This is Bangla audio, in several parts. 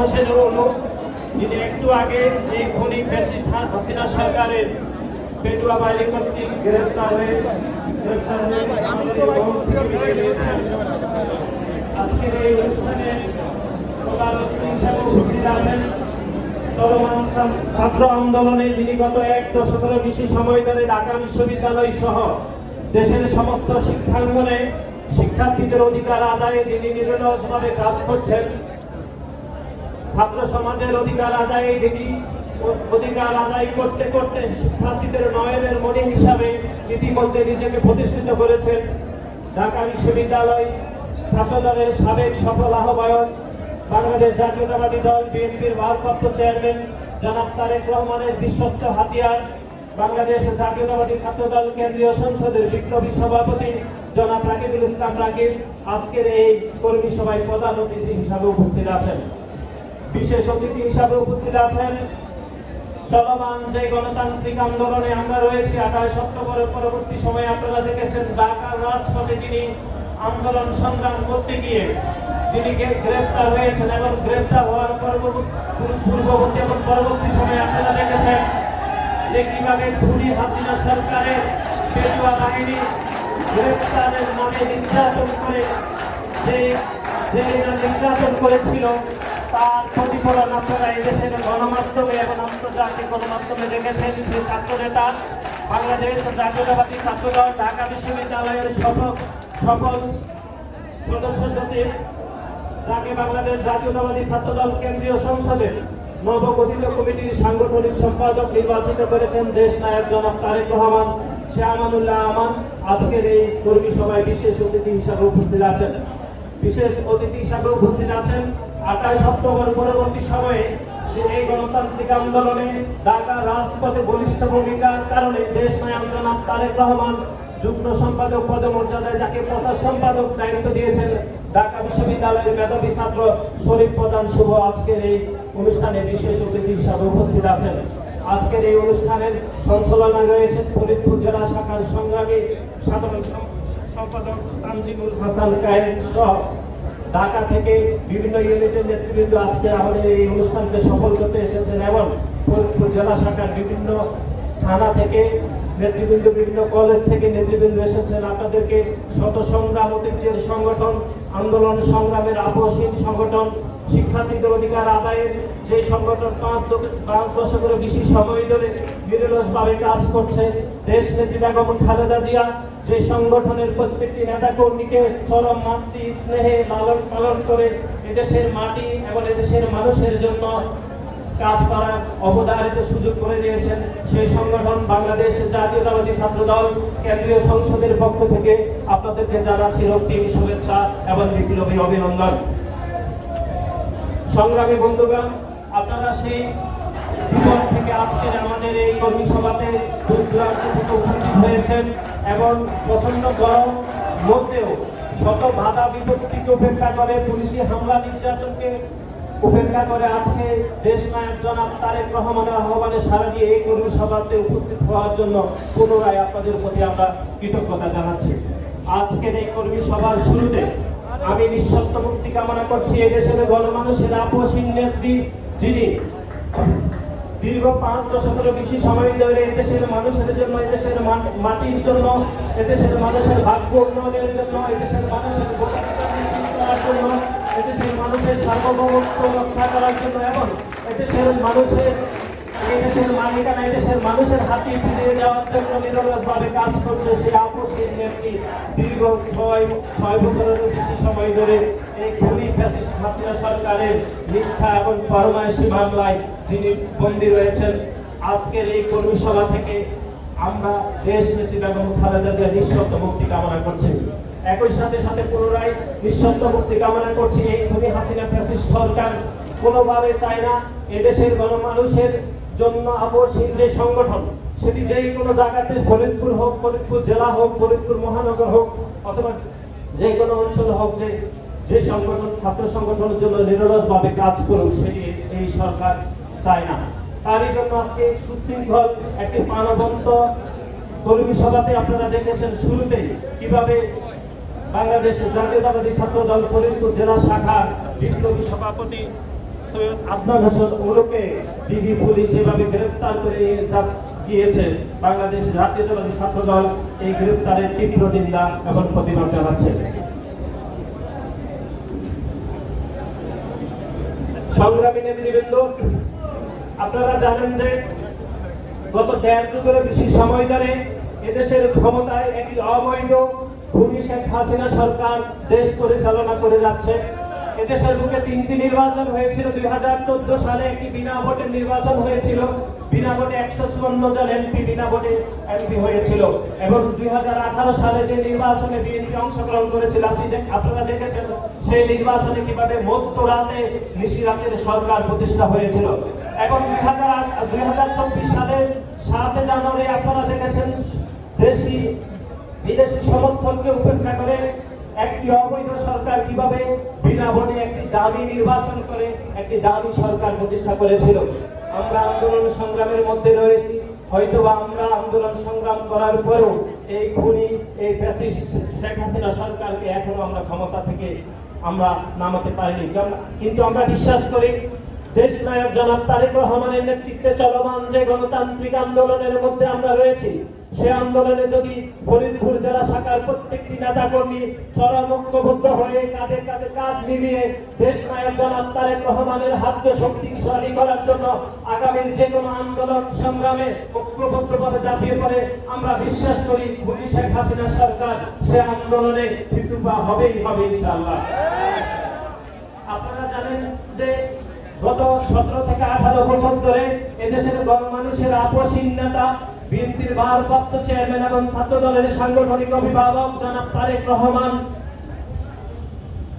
সর্বশেষ অনুরোধ, যিনি একটু আগে এই খনি ফ্যাসিস্ট হাসিনা সরকারের পেটুয়া বাহিনী কর্তৃক গ্রেফতার হয়ে আজকের এই অনুষ্ঠানে প্রধান অতিথি হিসেবে উপস্থিত আছেন চলমান ছাত্র আন্দোলনে যিনি গত 1 দশকেরও বেশি সময় ধরে ঢাকা বিশ্ববিদ্যালয় সহ দেশের সমস্ত শিক্ষাঙ্গনে শিক্ষার্থীদের অধিকার আদায়ে যিনি নিরলসভাবে কাজ করছেন, ছাত্র সমাজের অধিকার আদায়ে যিনি অধিকার আদায় করতে করতে শিক্ষার্থীদের নয়নের মণি হিসাবে ইতিমধ্যে নিজেকে প্রতিষ্ঠিত করেছেন ঢাকা বিশ্ববিদ্যালয় ছাত্রদলের সাবেক সফল আহ্বায়ক, বাংলাদেশ জাতীয়তাবাদী দল বিএনপির ভারপ্রাপ্ত চেয়ারম্যান জনাব তারেক রহমানের বিশ্বস্ত হাতিয়ার, বাংলাদেশ জাতীয়তাবাদী ছাত্রদল কেন্দ্রীয় সংসদের বিপ্লবী সভাপতি জনাব রাকিবুল ইসলাম রাকিব আজকের এই কর্মী সভায় প্রধান অতিথি হিসাবে উপস্থিত আছেন। বিশেষ অতিথি হিসাবে উপস্থিত আছেন চলমান যে গণতান্ত্রিক আন্দোলনে আমরা রয়েছি 28 অক্টোবরের পরবর্তী সময়ে আপনারা দেখেছেন ঢাকার রাজপথে যিনি আন্দোলন সংগ্রাম করতে গিয়ে যিনি গ্রেফতার হয়েছেন এবং গ্রেফতার হওয়ার পূর্ববর্তী এবং পরবর্তী সময়ে আপনারা দেখেছেন যে কিভাবে খুনি হাসিনা সরকারের পেটুয়া বাহিনী গ্রেফতারের নামে নির্যাতন করে যে নির্যাতন করেছিল তার প্রতিফলন আপনারা এদেশের গণমাধ্যমে এবং আন্তর্জাতিক গণমাধ্যমে দেখেছেন। সেই ছাত্র নেতা বাংলাদেশ জাতীয়তাবাদী ছাত্রদল ঢাকা বিশ্ববিদ্যালয়ের সফল সদস্য সচিব, যাকে বাংলাদেশ জাতীয়তাবাদী ছাত্রদল কেন্দ্রীয় সংসদের নবগঠিত কমিটির সাংগঠনিক সম্পাদক নির্বাচিত করেছেন দেশ নায়ক জনাব তারেক রহমান শাহ আমানুল্লাহ আমান, আজকের এই কর্মী সভায় বিশেষ অতিথি হিসাবে উপস্থিত আছেন। বিশেষ অতিথি হিসাবে উপস্থিত আছেন 28 অক্টোবর পরবর্তী সময়ে যে এই গণতান্ত্রিক আন্দোলনে ঢাকার রাজপথে বলিষ্ঠ ভূমিকার কারণে দেশ নায়ক জনাব তারেক রহমান যুগ্ম সম্পাদক পদমর্যাদায় যাকে প্রচার সম্পাদক দায়িত্ব দিয়েছেন ঢাকা বিশ্ববিদ্যালয়ের মেধাবী ছাত্র শরীফ প্রধান শুভ আজকের এই অনুষ্ঠানে বিশেষ অতিথি হিসাবে উপস্থিত আছেন। আজকের এই অনুষ্ঠানের সঞ্চালনায় রয়েছেন ফরিদপুর জেলা শাখার সংগ্রামী সাধারণ সম্পাদক তানজিমুল হাসান কায়েস সহ ঢাকা থেকে বিভিন্ন ইউনিটের নেতৃবৃন্দ আজকে আমাদের এই অনুষ্ঠানকে সফল করতে এসেছেন এবং ফরিদপুর জেলা শাখার বিভিন্ন থানা থেকে নেতৃবৃন্দ, বিভিন্ন কলেজ থেকে নেতৃবৃন্দ এসেছেন। আপনাদেরকে শত সংগ্রাম ঐতিহ্যের সংগঠন, আন্দোলন সংগ্রামের আপসহীন সংগঠন, শিক্ষার্থীদের অধিকার আদায়ের যে সংগঠন 5 দশকেরও বেশি সময় ধরে নিরলসভাবে কাজ করছে, দেশ নেত্রী বেগম খালেদা জিয়া যে সংগঠনের প্রত্যেকটি নেতা কর্মীকে চরম মাতৃ স্নেহে লালন পালন করে এদেশের মাটি এবং এদেশের মানুষের জন্য কাজ করার অবধারিত সুযোগ করে দিয়েছেন, সেই সংগঠন বাংলাদেশ জাতীয়তাবাদী ছাত্রদল কেন্দ্রীয় সংসদের পক্ষ থেকে আপনাদেরকে জানাচ্ছি রক্তিম শুভেচ্ছা এবং বিপ্লবী অভিনন্দন। সংগ্রামী বন্ধুগণ, আপনারা সেই বিপদ থেকে আজকের আমাদের এই কর্মী সভাতে দূর দূরান্ত থেকে উপস্থিত হয়েছেন এবং প্রচন্ড গরম মধ্যেও শত বাধা বিপত্তিকে উপেক্ষা করে, পুলিশি হামলা নির্যাতনকে উপেক্ষা করে আজকে দেশ নায়ক জনাব তারেক রহমানের আহ্বানে সাড়া দিয়ে এই কর্মী সভাতে উপস্থিত হওয়ার জন্য পুনরায় আপনাদের প্রতি আমরা কৃতজ্ঞতা জানাচ্ছি। আজকের এই কর্মী সভার শুরুতে আমি নিঃশর্ত মুক্তি কামনা করছি এদেশের গণমানুষের আপসহীন নেত্রী, যিনি দীর্ঘ 5 দশকেরও বেশি সময় ধরে এদেশের মানুষের জন্য, এদেশের মাটির জন্য, এদেশের মানুষের ভাগ্য উন্নয়নের জন্য, এদেশের মানুষের ভোটাধিকার নিশ্চিত করার জন্য, এদেশের মানুষের সার্বভৌমত্ব রক্ষা করার জন্য এবং এদেশের মালিকানা এদেশের মানুষের হাতে ফিরিয়ে দেওয়ার জন্য নিরলসভাবে কাজ করছে সেই আপসহীন নেত্রী দীর্ঘ 6 বছরেরও বেশি সময় ধরে এই খুনি ফ্যাসিস্ট হাসিনা সরকারের মিথ্যা এবং ফরমায়েশি মামলায় যিনি বন্দী রয়েছেন। আজকের এই কর্মী সভা থেকে আমরা দেশ নেত্রী বেগম খালেদা জিয়ার নিঃশর্ত মুক্তি কামনা করছি। একই সাথে সাথে পুনরায় নিঃশর্ত মুক্তি কামনা করছি এই খুনি হাসিনা ফ্যাসিস্ট সরকার কোনোভাবে চায় না এদেশের গণমানুষের জন্য আপসহীন যে সংগঠন, সেটি যেই কোনো জায়গাতে ফরিদপুর হোক, ফরিদপুর জেলা হোক, ফরিদপুর মহানগর হোক অথবা যে কোনো অঞ্চল হোক, যে সংগঠন ছাত্র সংগঠনের জন্য নিরলসভাবে কাজ করুক, সেটি এই সরকার চায় না। তারই জন্য আজকে সুশৃঙ্খল একটি প্রাণবন্ত কর্মী সভাতে আপনারা দেখেছেন শুরুতেই কিভাবে বাংলাদেশ জাতীয়তাবাদী ছাত্রদল ফরিদপুর জেলা শাখার বিপ্লবী সভাপতি সৈয়দ আদনান হোসেন ওরকে ডিবি পুলিশ এভাবে গ্রেফতার করে গিয়েছে, বাংলাদেশ জাতীয়তাবাদী ছাত্র দল এই গ্রেফতারের তীব্র নিন্দা এবং প্রতিবাদ জানাচ্ছে। সংগ্রামী নেতৃবৃন্দ, আপনারা জানেন যে গত 1.5 যুগের বেশি সময় ধরে এদেশের ক্ষমতায় একটি অবৈধ খুনি শেখ হাসিনা সরকার দেশ পরিচালনা করে যাচ্ছে। এদেশের বুকে 3টি নির্বাচন হয়েছিল। 2014 সালে একটি বিনা ভোটের নির্বাচন হয়েছিল, বিনা ভোটে 154 জন এমপি বিনা ভোটে এমপি হয়েছিল। এবং 2018 সালে যে নির্বাচনে বিএনপি অংশগ্রহণ করেছিল, আপনারা দেখেছেন সেই নির্বাচনে কিভাবে মধ্যরাতে নিশিরাতের সরকার প্রতিষ্ঠা হয়েছিল। এবং 2024 সালের 7 জানুয়ারি আপনারা দেখেছেন দেশি বিদেশি সমর্থনকে উপেক্ষা করে একটি অবৈধ সরকার কিভাবে বিনা ভোটে একটি দামি নির্বাচন করে একটি দামি সরকার প্রতিষ্ঠা করেছিল। আমরা আন্দোলন সংগ্রামের মধ্যে রয়েছি, হয়তোবা আমরা আন্দোলন সংগ্রাম করার পরেও এই খুনি এই ফ্যাসিস্ট শেখ হাসিনা সরকারকে এখনো আমরা ক্ষমতা থেকে আমরা নামাতে পারিনি। কিন্তু আমরা বিশ্বাস করি দেশ নায়ক জনাব তারেক রহমানের নেতৃত্বে চলমান যে গণতান্ত্রিক আন্দোলনের মধ্যে আমরা রয়েছি, সে আন্দোলনে যদি ফরিদপুর জেলা শাখার প্রত্যেকটি নেতা কর্মী চরম ঐক্যবদ্ধ হয়ে কাঁধে কাঁধে কাঁধ মিলিয়ে দেশ নায়ক জনাব তারেক রহমানের হাতকে শক্তিশালী করার জন্য আগামীর যে কোনো আন্দোলন সংগ্রামে ঐক্যবদ্ধভাবে ঝাঁপিয়ে পড়ে, আমরা বিশ্বাস করি খুনি শেখ হাসিনা সরকার সে আন্দোলনে পিছুপা হবেই হবে ইনশাআল্লাহ। আপনারা জানেন যে গত 17 থেকে 18 বছর ধরে এদেশের গণমানুষের আপসহীন নেতা বিএনপির ভারপ্রাপ্ত চেয়ারম্যান এবং ছাত্র দলের সাংগঠনিক অভিভাবক জনাব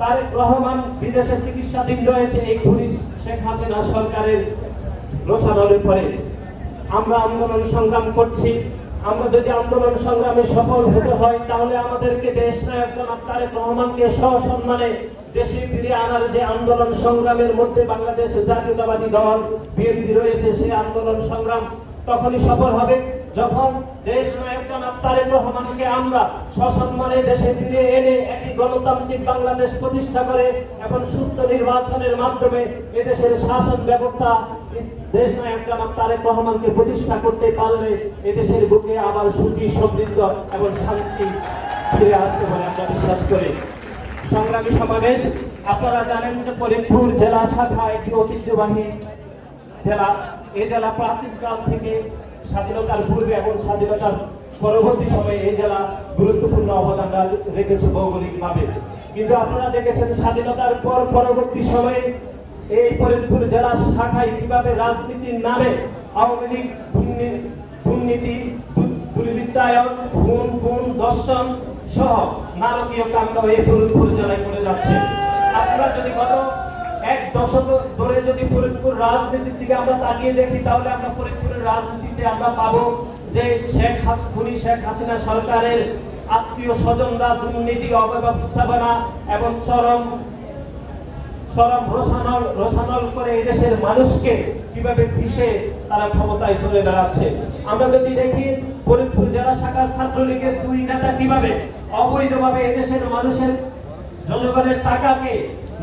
তারেক রহমান বিদেশে চিকিৎসাধীন রয়েছে এই খুনি শেখ হাসিনা সরকারের রোষানলের পরে। আমরা আন্দোলন সংগ্রাম করছি। আমরা যদি আন্দোলন সংগ্রামে সফল হতে হয় তাহলে আমাদেরকে দেশ নায়ক জনাব তারেক রহমানকে সসম্মানে দেশে ফিরে আনার যে আন্দোলন সংগ্রামের মধ্যে বাংলাদেশ জাতীয়তাবাদী দল বিএনপি রয়েছে, সেই আন্দোলন সংগ্রাম তখনই সফল হবে যখন দেশ নায়ক জনাব তারেক রহমানকে আমরা সসম্মানে দেশে ফিরে এনে একটি গণতান্ত্রিক বাংলাদেশ প্রতিষ্ঠা করে এবং সুস্থ নির্বাচনের মাধ্যমে এদেশের শাসন ব্যবস্থা দেশ নায়ক জনাব তারেক রহমানকে প্রতিষ্ঠা করতে পারলে এদেশের বুকে আবার সুখী সমৃদ্ধ এবং শান্তি ফিরে আসতে পারে আমরা বিশ্বাস করি। সংগ্রামী সমাবেশ, আপনারা জানেন যে ফরিদপুর জেলা শাখা একটি ঐতিহ্যবাহী জেলা। এই জেলা প্রাচীনকাল থেকে স্বাধীনতার পূর্বে এবং স্বাধীনতার পরবর্তী সময়ে এই জেলা গুরুত্বপূর্ণ অবদান রেখেছে ভৌগোলিকভাবে। কিন্তু আপনারা দেখেছেন স্বাধীনতার পর পরবর্তী সময়ে এই ফরিদপুর জেলা শাখায় কিভাবে রাজনীতির নামে আওয়ামী লীগ দুর্নীতি, দুর্বৃত্তায়ন, খুন, দর্শন সহ নারকীয় কাণ্ড এই ফরিদপুর জেলায় করে যাচ্ছে। আপনারা যদি গত 1 দশক ধরে যদি ফরিদপুর রাজনীতির দিকে আমরা তাকিয়ে দেখি তাহলে আমরা ফরিদপুরের রাজনীতিতে আমরা পাবো যে খুনি শেখ হাসিনা সরকারের আত্মীয় স্বজনরা দুর্নীতি, অব্যবস্থাপনা এবং চরম রোষানল করে এদেশের মানুষকে কিভাবে পিষে তারা ক্ষমতায় চলে দাঁড়াচ্ছে। আমরা যদি দেখি ফরিদপুর জেলা শাখার ছাত্রলীগের 2 নেতা কিভাবে অবৈধভাবে এদেশের মানুষের জনগণের টাকাকে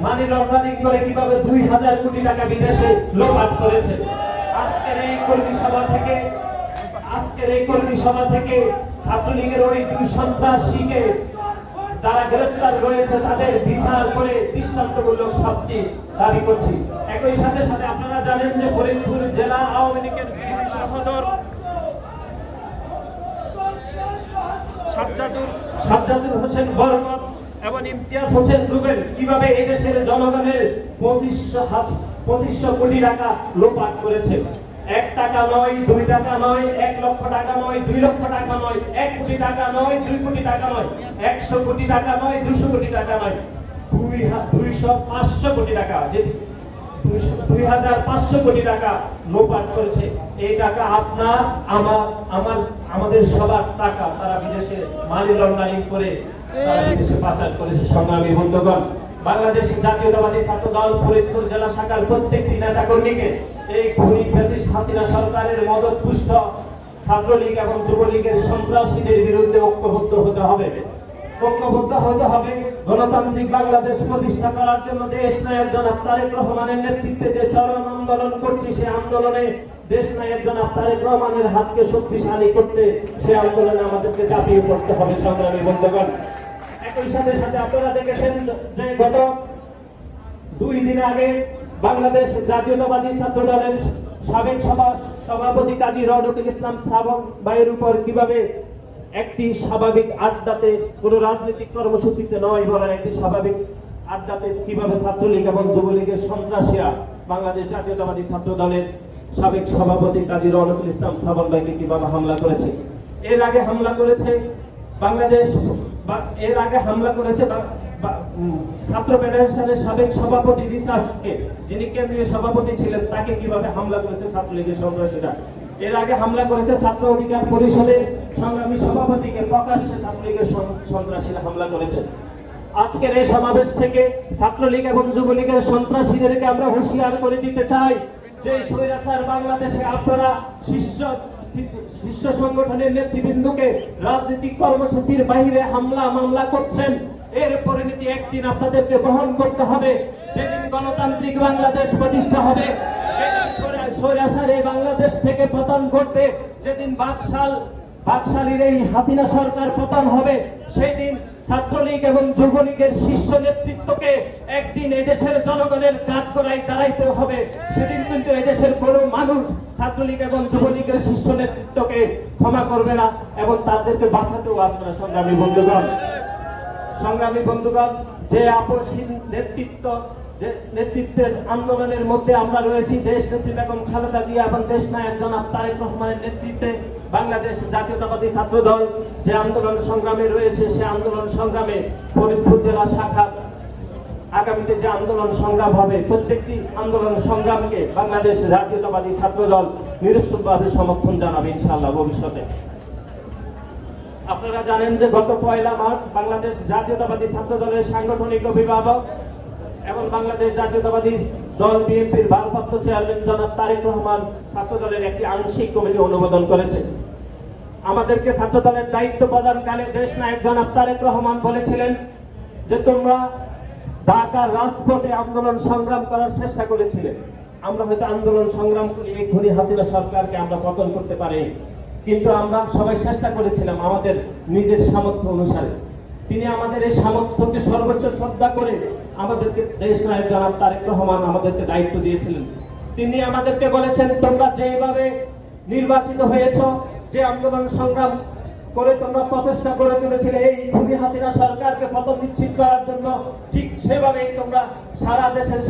মানি লন্ডারিং করে কিভাবে 2000 কোটি টাকা বিদেশে লোপাট করেছে। আজকের এই কর্মী সভা থেকে ছাত্রলীগের ওই 2 সন্ত্রাসীকে যারা গ্রেফতার রয়েছে তাদের বিচার করে দৃষ্টান্তমূলক শাস্তি দাবি করছি। একই সাথে সাথে আপনারা জানেন যে ফরিদপুর জেলা আওয়ামী লীগের সহদর সাজ্জাদুল হোসেন বরকত এবং ইমতিয়াজ হোসেন রুবেল কিভাবে এদেশের জনগণের 2500 কোটি টাকা লোপাট করেছে। 1 টাকা নয়, 2 টাকা নয়, 1 লক্ষ টাকা নয়, 2 লক্ষ টাকা নয়, 1 কোটি টাকা নয়, 2 কোটি টাকা নয়, 100 কোটি টাকা নয়, 200 কোটি টাকা নয়, 500 কোটি টাকা, যে 2500 কোটি টাকা লোপাট করেছে। এই টাকা আপনার আমাদের সবার টাকা তারা বিদেশে মানি লন্ডারিং করে তারা বিদেশে পাচার করেছে। সংগ্রামী বন্ধুগণ, বাংলাদেশ জাতীয়তাবাদী ছাত্র দল ফরিদপুর জেলা শাখার প্রত্যেকটি নেতা কর্মীকে এই খুনি ফ্যাসিস্ট হাসিনা সরকারের মদতপুষ্ট ছাত্রলীগ এবং যুবলীগের সন্ত্রাসীদের বিরুদ্ধে ঐক্যবদ্ধ হতে হবে। গণতান্ত্রিক বাংলাদেশ প্রতিষ্ঠা করার জন্য দেশ নায়ক জনাব তারেক রহমানের নেতৃত্বে যে চরম আন্দোলন করছি, সে আন্দোলনে দেশ নায়ক জনাব তারেক রহমানের হাতকে শক্তিশালী করতে সে আন্দোলনে আমাদেরকে ঝাঁপিয়ে পড়তে হবে সংগ্রামী বন্ধুগণ। একই সাথে সাথে আপনারা দেখেছেন যে গত 2 দিন আগে বাংলাদেশ জাতীয়তাবাদী ছাত্র দলের সাবেক সভাপতি কাজী রওনকুল ইসলাম শ্রাবণ ভাইয়ের উপর কিভাবে একটি স্বাভাবিক আড্ডাতে, কোন রাজনৈতিক কর্মসূচিতে নয় বলেন, একটি স্বাভাবিক আড্ডাতে কিভাবে ছাত্রলীগ এবং যুবলীগের সন্ত্রাসীরা বাংলাদেশ জাতীয়তাবাদী ছাত্র দলের সাবেক সভাপতি কাজী রওনকুল ইসলাম শ্রাবণ ভাইকে কিভাবে হামলা করেছে। এর আগে হামলা করেছে ছাত্র ফেডারেশনের সাবেক সভাপতি রিসার্চকে, যিনি কেন্দ্রীয় সভাপতি ছিলেন, তাকে কিভাবে হামলা করেছে ছাত্রলীগের সন্ত্রাসীরা। এর আগে হামলা করেছে ছাত্র অধিকার পরিষদের সংগ্রামী সভাপতিকে, প্রকাশ্যে ছাত্রলীগের সন্ত্রাসীরা হামলা করেছে। আজকের এই সমাবেশ থেকে ছাত্রলীগ এবং যুবলীগের সন্ত্রাসীদেরকে আমরা হুঁশিয়ার করে দিতে চাই যে স্বৈরাচার বাংলাদেশে আপনারা শীর্ষ সংগঠনের নেতৃবৃন্দকে রাজনৈতিক কর্মসূচির বাইরে হামলা মামলা করছেন। এর পরিণতি একদিন আপনাদেরকে বহন করতে হবে। যেদিন গণতান্ত্রিক বাংলাদেশ প্রতিষ্ঠা হবে, যেদিন স্বৈরাচার এই বাংলাদেশ থেকে পতন ঘটবে, যেদিন বাকশালীর এই হাসিনা সরকার পতন হবে, সেই দিন ছাত্রলীগ এবং যুবলীগের শীর্ষ নেতৃত্বকে একদিন এদেশের জনগণের কাঠগড়ায় দাঁড়াইতে হবে। সেদিন কিন্তু এদেশের কোনো মানুষ ছাত্রলীগ এবং যুবলীগের শীর্ষ নেতৃত্বকে ক্ষমা করবে না এবং তাদেরকে বাঁচাতেও আসবে না। সংগ্রামী বন্ধুগণ, যে আপসহীন নেতৃত্বের আন্দোলনের মধ্যে আমরা রয়েছি, দেশ নেত্রী বেগম খালেদা জিয়া এবং দেশ নায়ক জনাব তারেক রহমানের নেতৃত্বে বাংলাদেশ জাতীয়তাবাদী ছাত্র দল যে আন্দোলন সংগ্রামে রয়েছে, সে আন্দোলন সংগ্রামে ফরিদপুর জেলা শাখা আগামীতে যে আন্দোলন সংগ্রাম হবে, প্রত্যেকটি আন্দোলন সংগ্রামকে বাংলাদেশ জাতীয়তাবাদী ছাত্র দল নিরুৎসবভাবে সমর্থন জানাবে ইনশাআল্লাহ ভবিষ্যতে। আপনারা জানেন যে গত 1 মার্চ বাংলাদেশ জাতীয়তাবাদী ছাত্র দলের সাংগঠনিক অভিভাবক এবং বাংলাদেশ জাতীয়তাবাদী দল বিএনপির ভারপ্রাপ্ত চেয়ারম্যান জনাব তারেক রহমান ছাত্র দলের একটি আংশিক কমিটি অনুমোদন করেছে। আমাদেরকে ছাত্র দলের দায়িত্ব প্রদানকালে দেশ নায়ক জনাব তারেক রহমান বলেছিলেন যে তোমরা ঢাকার রাজপথে আন্দোলন সংগ্রাম করার চেষ্টা করেছিলেন। আমরা হয়তো আন্দোলন সংগ্রাম করে এই ঘুরি হাসিনা সরকারকে আমরা পতন করতে পারি, কিন্তু আমরা সবাই চেষ্টা করেছিলাম আমাদের নিজের সামর্থ্য অনুসারে। তিনি আমাদের এই সামর্থ্যকে সর্বোচ্চ শ্রদ্ধা করে আমাদেরকে দেশ নায়ক জনাব তারেক রহমান আমাদেরকে দায়িত্ব দিয়েছিলেন। তিনি আমাদেরকে বলেছেন, তোমরা যেভাবে নির্বাচিত হয়েছ, যে আন্দোলন সংগ্রাম করে তোমরা প্রচেষ্টা করে তুলেছিলে এই খুনি হাসিনা সরকারকে পতন নিশ্চিত করার জন্য, ঠিক সেভাবেই তোমরা সারা দেশের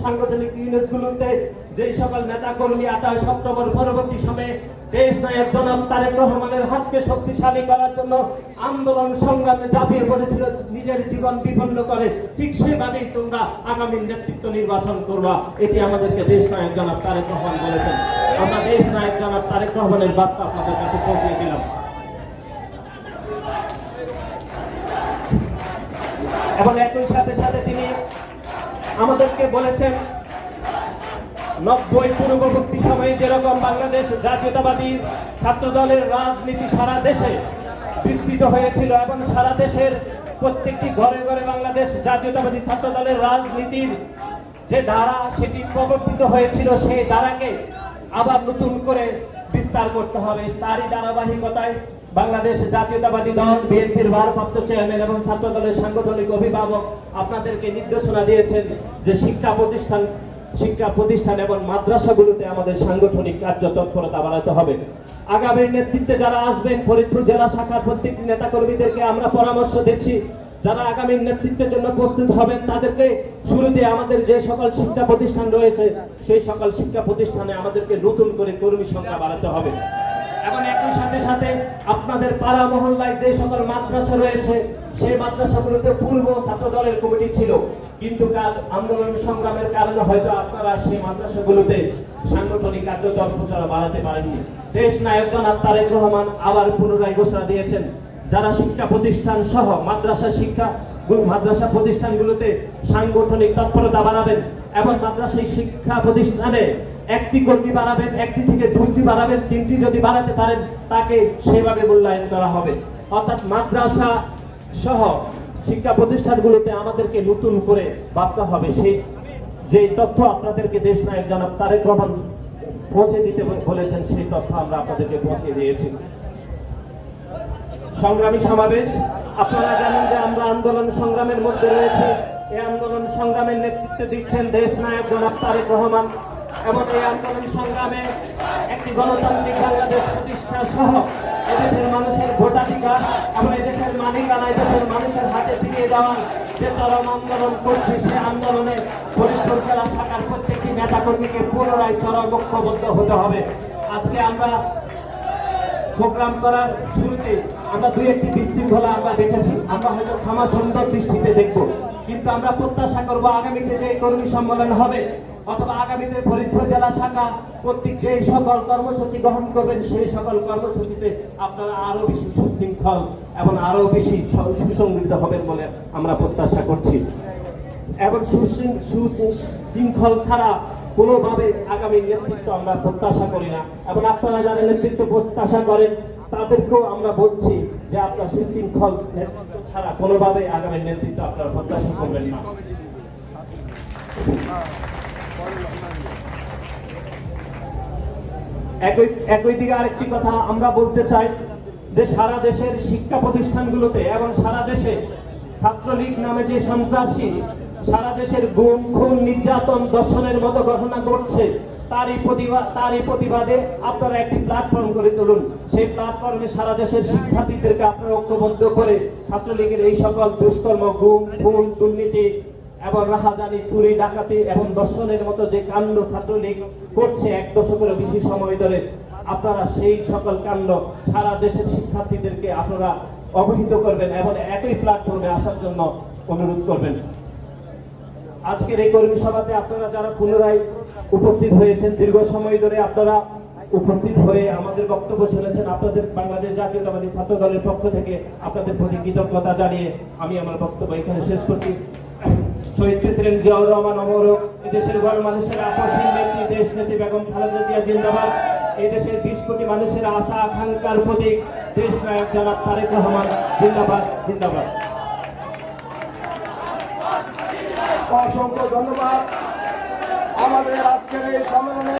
সাংগঠনিক ইউনিটগুলোতে যেই সকল নেতা কর্মী 28 অক্টোবর পরবর্তী সময়ে দেশ নায়ক জনাব তারেক রহমানের হাতকে শক্তিশালী করার জন্য আন্দোলন সংগ্রামে ঝাঁপিয়ে পড়েছিল, নিজের জীবন বিপন্ন করে, ঠিক সেভাবেই তোমরা আগামী নেতৃত্ব নির্বাচন করবা। এটি আমাদেরকে দেশ নায়ক জনাব তারেক রহমান বলেছেন। আমরা দেশ নায়ক জনাব তারেক রহমানের বার্তা আপনাদের কাছে পৌঁছে দিলাম। এবং একই সাথে সাথে তিনি আমাদেরকে বলেছেন 90 পূর্ববর্তী সময়ে যেরকম বাংলাদেশ জাতীয়তাবাদী ছাত্র দলের রাজনীতি সারা দেশে বিস্তৃত হয়েছিল এবং সারা দেশের প্রত্যেকটি ঘরে ঘরে বাংলাদেশ জাতীয়তাবাদী ছাত্র দলের রাজনীতির যে ধারা সেটি প্রবর্তিত হয়েছিল, সেই ধারাকে আবার নতুন করে বিস্তার করতে হবে। তারই ধারাবাহিকতায় বাংলাদেশ জাতীয়তাবাদী দল বিএনপির ভারপ্রাপ্ত চেয়ারম্যান এবং ছাত্র দলের সাংগঠনিক অভিভাবক আপনাদেরকে নির্দেশনা দিয়েছেন যে শিক্ষা প্রতিষ্ঠান এবং মাদ্রাসাগুলোতে আমাদের সাংগঠনিক কার্য তৎপরতা বাড়াতে হবে। আগামীর নেতৃত্বে যারা আসবেন, ফরিদপুর জেলা শাখার প্রত্যেকটি নেতাকর্মীদেরকে আমরা পরামর্শ দিচ্ছি, যারা আগামীর নেতৃত্বের জন্য প্রস্তুত হবেন তাদেরকে শুরুতে আমাদের যে সকল শিক্ষা প্রতিষ্ঠান রয়েছে সেই সকল শিক্ষা প্রতিষ্ঠানে আমাদেরকে নতুন করে কর্মী সংখ্যা বাড়াতে হবে। এবং একই সাথে সাথে আপনাদের পাড়া মহল্লায় যে সকল মাদ্রাসা রয়েছে সেই মাদ্রাসাগুলোতে পূর্ব ছাত্র দলের কমিটি ছিল, কিন্তু কাল আন্দোলন সংগ্রামের কারণে হয়তো আপনারা সেই মাদ্রাসাগুলোতে সাংগঠনিক কার্যতৎপরতা বাড়াতে পারেননি। দেশ নায়ক জনাব তারেক রহমান আবার পুনরায় ঘোষণা দিয়েছেন, যারা শিক্ষা প্রতিষ্ঠান সহ মাদ্রাসা প্রতিষ্ঠানগুলোতে সাংগঠনিক তৎপরতা বাড়াবেন এবং মাদ্রাসা শিক্ষা প্রতিষ্ঠানে একটি কর্মী বাড়াবেন, একটি থেকে 2টি বাড়াবেন, 3টি যদি বাড়াতে পারেন তাকে সেভাবে মূল্যায়ন করা হবে। অর্থাৎ মাদ্রাসা সহ শিক্ষা প্রতিষ্ঠানগুলোতে আমাদেরকে নতুন করে ভাবতে হবে। সেই যে তথ্য আপনাদেরকে দেশ নায়ক জনাব তারেক রহমান পৌঁছে দিতে বলেছেন, সেই তথ্য আমরা আপনাদেরকে পৌঁছে দিয়েছি। সংগ্রামী সমাবেশ, আপনারা জানেন যে আমরা আন্দোলন সংগ্রামের মধ্যে রয়েছে। এই আন্দোলন সংগ্রামের নেতৃত্ব দিচ্ছেন দেশ নায়ক জনাব তারেক রহমান, এবং এই আন্দোলন সংগ্রামে একটি গণতান্ত্রিক বাংলাদেশ প্রতিষ্ঠা সহ এদেশের মানুষের ভোটাধিকার এবং এদেশের মালিকানা এদেশের মানুষের হাতে ফিরিয়ে দেওয়ার যে চরম আন্দোলন করছে, সে আন্দোলনে ফরিদপুর জেলা শাখার প্রত্যেকটি নেতাকর্মীকে পুনরায় চরম ঐক্যবদ্ধ হতে হবে। আজকে আমরা প্রোগ্রাম করার শুরুতে আমরা দুই একটি বিশৃঙ্খলা আমরা দেখেছি, আমরা হয়তো ক্ষমা সুন্দর দৃষ্টিতে দেখব, কিন্তু আমরা প্রত্যাশা করবো আগামীতে যে কর্মী সম্মেলন হবে অথবা আগামীতে ফরিদপুর জেলা শাখা কর্তৃক যে সকল কর্মসূচি গ্রহণ করবেন, সেই সকল কর্মসূচিতে আপনারা আরো বেশি সুশৃঙ্খল এবং আরো বেশি সুসংগঠিত হবেন বলে আমরা প্রত্যাশা করছি। এবং সুশৃঙ্খল ছাড়া কোনোভাবে আগামী নেতৃত্ব আমরা প্রত্যাশা করি না, এবং আপনারা যারা নেতৃত্ব প্রত্যাশা করেন তাদেরকেও আমরা বলছি যে আপনার সুশৃঙ্খল নেতৃত্ব ছাড়া কোনোভাবে আগামী নেতৃত্ব আপনারা প্রত্যাশা করবেন না। একই দিকে আরেকটি কথা আমরা বলতে চাই যে সারা দেশের শিক্ষা প্রতিষ্ঠানগুলোতে এবং সারা দেশে ছাত্রলীগ নামে যে সন্ত্রাসী সারা দেশের গুম খুন নির্যাতন দর্শনের মতো ঘটনা ঘটছে, তারই প্রতিবাদে আপনারা একটি প্ল্যাটফর্ম করে তুলুন। সেই প্ল্যাটফর্মে সারা দেশের শিক্ষার্থীদেরকে আপনারা ঐক্যবদ্ধ করে ছাত্রলীগের এই সকল দুষ্কর্ম, গুম খুন, দুর্নীতি এবং রাহাজানি, চুরি ডাকাতি এবং দর্শনের মতো যে কাণ্ড ছাত্রলীগ করছে এক দশকেরও বেশি সময় ধরে, আপনারা সেই সকল কাণ্ড সারা দেশের শিক্ষার্থীদেরকে আপনারা অবহিত করবেন এবং একই প্ল্যাটফর্মে আসার জন্য অনুরোধ করবেন। আজকের এই কর্মী সভাতে আপনারা যারা পুনরায় উপস্থিত হয়েছেন, দীর্ঘ সময় ধরে আপনারা উপস্থিত হয়ে আমাদের বক্তব্য শুনেছেন, আপনাদের বাংলাদেশ জাতীয়তাবাদী ছাত্র দলের পক্ষ থেকে আপনাদের প্রতি কৃতজ্ঞতা জানিয়ে আমি আমার বক্তব্য এখানে শেষ করছি। শহীদ প্রেসিডেন্ট জিয়াউর রহমান অমর, এদেশের গণমানুষের আপসহীন নেত্রী দেশ নেত্রী বেগম খালেদা জিয়া জিন্দাবাদ। এই দেশের 20 কোটি মানুষের আশা আকাঙ্ক্ষার প্রতীক দেশ নায়ক জনাব তারেক রহমান জিন্দাবাদ জিন্দাবাদ। অসংখ্য ধন্যবাদ। আমাদের আজকের এই সম্মেলনে